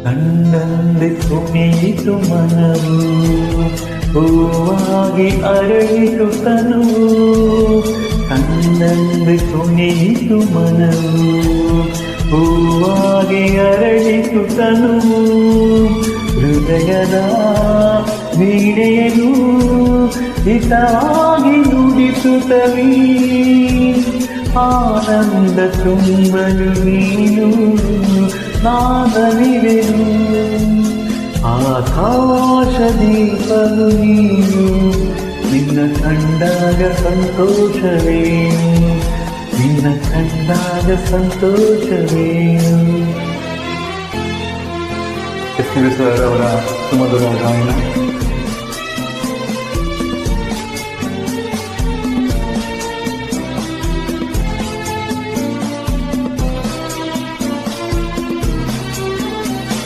ಕಂಡಂದೆ ಕುಣಿಯಿತು ಮನವು, ಹೂವಾಗಿ ಅರಳಿತು ತನುವು. ಕಂಡಂದೆ ಕುಣಿಯಿತು ಮನವು, ಹೂವಾಗಿ ಅರಳಿತು ತನುವು. ಹೃದಯದ ವೀಣೆಯನ್ನು ಹಿತವಾಗಿ ನುಡಿಸುತ್ತವೀ, ಆನಂದ ತುಂಬಲು ನೀನು ನಾದನಿವೆನು. ಆಕಾಶ ದೀಪನು ನೀನು, ನಿನ್ನ ಕಂಡಾಗ ಸಂತೋಷವೇನು, ನಿನ್ನ ಕಂಡಾಗ ಸಂತೋಷವೇನು. ಎಸ್ ಪಿ ವಿ ಸರ್ ಅವರ ಸುಮಧುರ ಗಾಯನ.